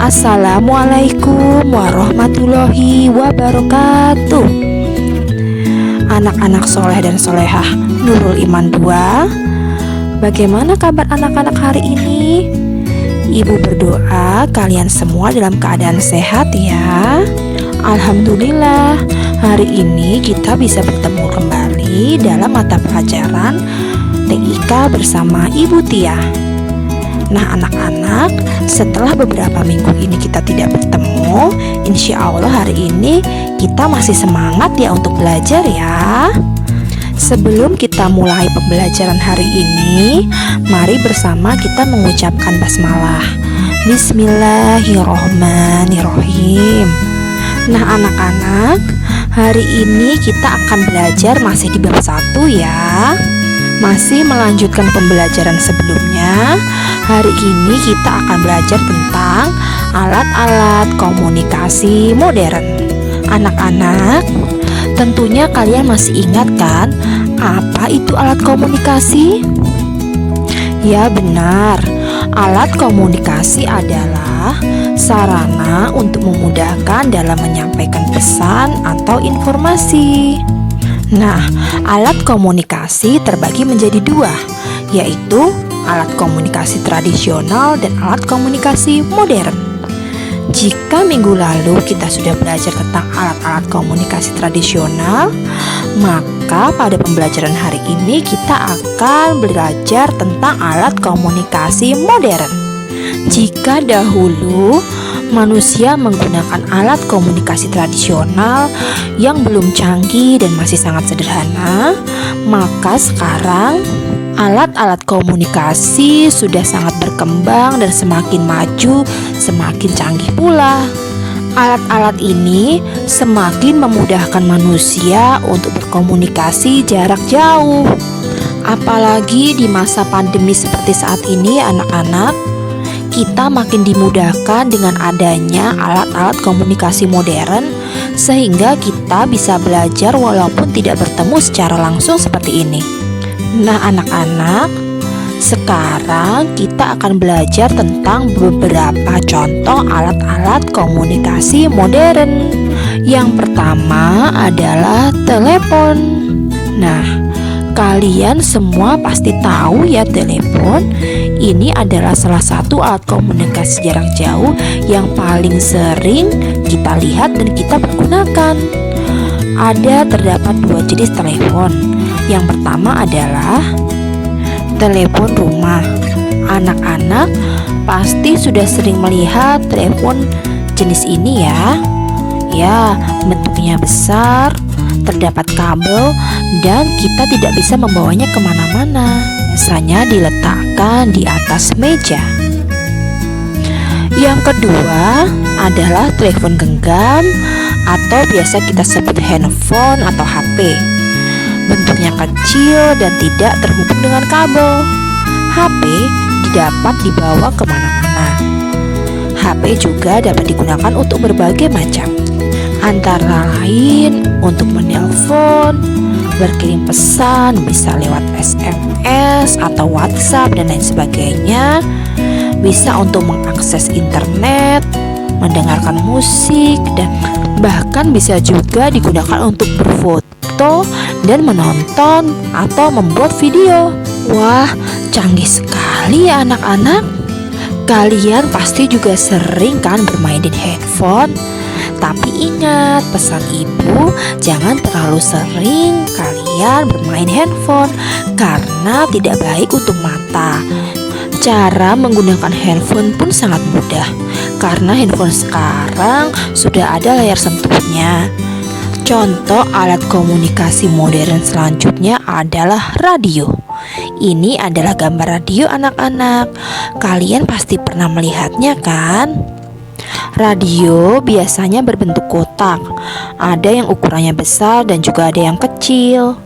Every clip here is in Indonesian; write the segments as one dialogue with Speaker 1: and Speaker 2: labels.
Speaker 1: Assalamualaikum warahmatullahi wabarakatuh. Anak-anak soleh dan solehah Nurul Iman 2, bagaimana kabar anak-anak hari ini? Ibu berdoa kalian semua dalam keadaan sehat ya. Alhamdulillah, hari ini kita bisa bertemu kembali dalam mata pelajaran TIK bersama Ibu Tia. Nah anak-anak, setelah beberapa minggu ini kita tidak bertemu, insya Allah hari ini kita masih semangat ya untuk belajar ya. Sebelum kita mulai pembelajaran hari ini, mari bersama kita mengucapkan basmalah. Bismillahirrohmanirrohim. Nah anak-anak, hari ini kita akan belajar masih di bab 1 ya. Masih melanjutkan pembelajaran sebelumnya. Hari ini kita akan belajar tentang alat-alat komunikasi modern. Anak-anak, tentunya kalian masih ingat kan apa itu alat komunikasi? Ya benar, alat komunikasi adalah sarana untuk memudahkan dalam menyampaikan pesan atau informasi. Nah, alat komunikasi terbagi menjadi 2, yaitu alat komunikasi tradisional dan alat komunikasi modern. Jika minggu lalu kita sudah belajar tentang alat-alat komunikasi tradisional, maka pada pembelajaran hari ini kita akan belajar tentang alat komunikasi modern. Jika dahulu manusia menggunakan alat komunikasi tradisional yang belum canggih dan masih sangat sederhana, maka sekarang alat-alat komunikasi sudah sangat berkembang dan semakin maju, semakin canggih pula. Alat-alat ini semakin memudahkan manusia untuk berkomunikasi jarak jauh. Apalagi di masa pandemi seperti saat ini anak-anak, kita makin dimudahkan dengan adanya alat-alat komunikasi modern, sehingga kita bisa belajar walaupun tidak bertemu secara langsung seperti ini. Nah anak-anak, sekarang kita akan belajar tentang beberapa contoh alat-alat komunikasi modern. Yang pertama adalah telepon. Nah, kalian semua pasti tahu ya, telepon ini adalah salah satu alat komunikasi jarak jauh yang paling sering kita lihat dan kita pergunakan. Terdapat 2 jenis telepon. Yang pertama adalah telepon rumah. Anak-anak pasti sudah sering melihat telepon jenis ini ya. Ya, bentuknya besar, terdapat kabel, dan kita tidak bisa membawanya kemana-mana. Biasanya diletakkan di atas meja. Yang kedua adalah telepon genggam atau biasa kita sebut handphone atau HP. Bentuknya kecil dan tidak terhubung dengan kabel. HP dapat dibawa kemana-mana. HP juga dapat digunakan untuk berbagai macam, antara lain untuk menelpon, berkirim pesan, bisa lewat SMS atau WhatsApp dan lain sebagainya. Bisa untuk mengakses internet, mendengarkan musik, dan bahkan bisa juga digunakan untuk berfoto dan menonton atau membuat video. Wah, canggih sekali ya anak-anak. Kalian pasti juga sering kan bermain di handphone. Tapi ingat, pesan ibu, jangan terlalu sering kalian bermain handphone karena tidak baik untuk mata. Cara menggunakan handphone pun sangat mudah karena handphone sekarang sudah ada layar sentuhnya. Contoh alat komunikasi modern selanjutnya adalah radio. Ini adalah gambar radio anak-anak. Kalian pasti pernah melihatnya kan? Radio biasanya berbentuk kotak. Ada yang ukurannya besar dan juga ada yang kecil.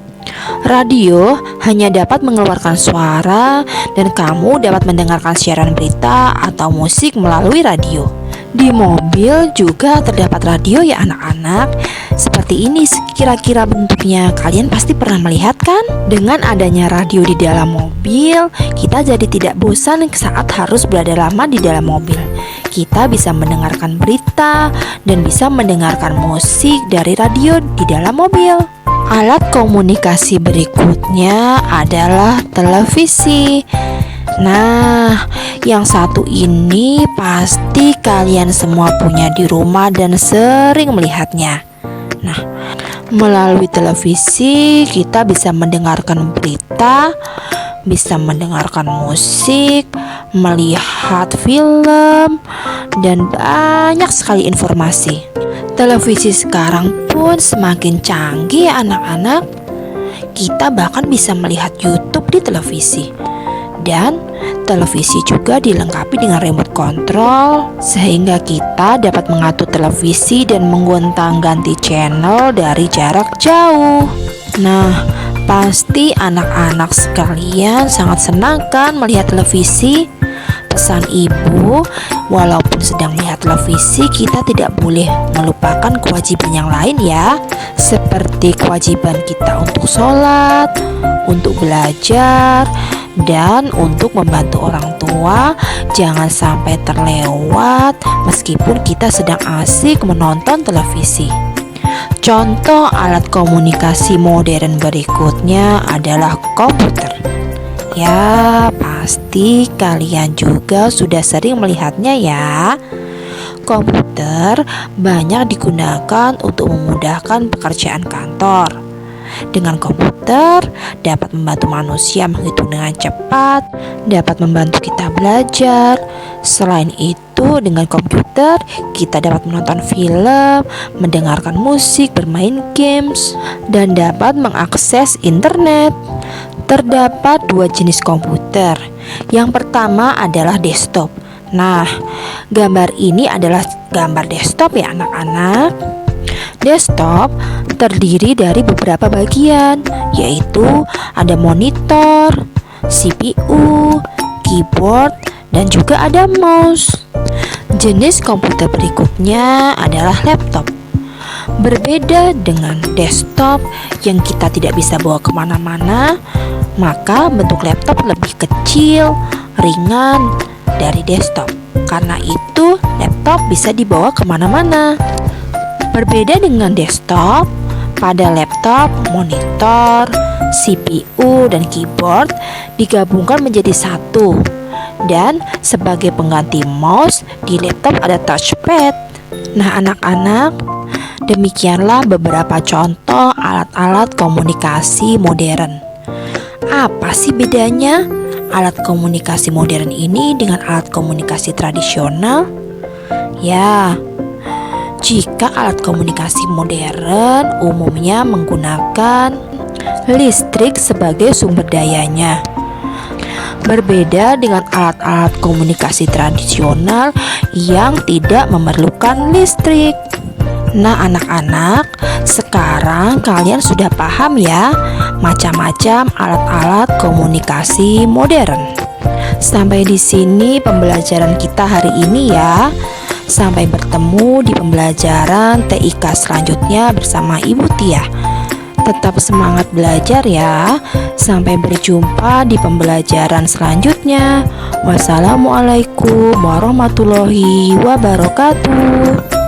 Speaker 1: Radio hanya dapat mengeluarkan suara dan kamu dapat mendengarkan siaran berita atau musik melalui radio. Di mobil juga terdapat radio ya anak-anak. Seperti ini kira-kira bentuknya. Kalian pasti pernah melihat kan? Dengan adanya radio di dalam mobil, kita jadi tidak bosan saat harus berada lama di dalam mobil. Kita bisa mendengarkan berita dan bisa mendengarkan musik dari radio di dalam mobil. Alat komunikasi berikutnya adalah televisi. Nah, yang satu ini pasti kalian semua punya di rumah dan sering melihatnya. Nah, melalui televisi kita bisa mendengarkan berita, bisa mendengarkan musik, melihat film, dan banyak sekali informasi. Televisi sekarang pun semakin canggih ya anak-anak. Kita bahkan bisa melihat YouTube di televisi. Dan televisi juga dilengkapi dengan remote control sehingga kita dapat mengatur televisi dan menggontang-ganti channel dari jarak jauh. Nah, pasti anak-anak sekalian sangat senang kan melihat televisi. Pesan ibu, walaupun sedang melihat televisi, kita tidak boleh melupakan kewajiban yang lain ya. Seperti kewajiban kita untuk sholat, untuk belajar, dan untuk membantu orang tua. Jangan sampai terlewat meskipun kita sedang asik menonton televisi. Contoh alat komunikasi modern berikutnya adalah komputer. Ya, pasti kalian juga sudah sering melihatnya ya. Komputer banyak digunakan untuk memudahkan pekerjaan kantor. Dengan komputer dapat membantu manusia menghitung dengan cepat, dapat membantu kita belajar. Selain itu, dengan komputer kita dapat menonton film, mendengarkan musik, bermain games, dan dapat mengakses internet. Terdapat dua jenis komputer. Yang pertama adalah desktop. Nah, gambar ini adalah gambar desktop ya anak-anak. Desktop terdiri dari beberapa bagian, yaitu ada monitor, CPU, keyboard, dan juga ada mouse. Jenis komputer berikutnya adalah laptop. Berbeda dengan desktop yang kita tidak bisa bawa kemana-mana, maka bentuk laptop lebih kecil, ringan dari desktop. Karena itu laptop bisa dibawa kemana-mana. Berbeda dengan desktop, pada laptop, monitor, CPU, dan keyboard digabungkan menjadi satu. Dan sebagai pengganti mouse, di laptop ada touchpad. Nah anak-anak, demikianlah beberapa contoh alat-alat komunikasi modern. Apa sih bedanya alat komunikasi modern ini dengan alat komunikasi tradisional? Ya, jika alat komunikasi modern umumnya menggunakan listrik sebagai sumber dayanya. Berbeda dengan alat-alat komunikasi tradisional yang tidak memerlukan listrik. Nah anak-anak, sekarang kalian sudah paham ya macam-macam alat-alat komunikasi modern. Sampai di sini pembelajaran kita hari ini ya. Sampai bertemu di pembelajaran TIK selanjutnya bersama Ibu Tia. Tetap semangat belajar ya. Sampai berjumpa di pembelajaran selanjutnya. Wassalamualaikum warahmatullahi wabarakatuh.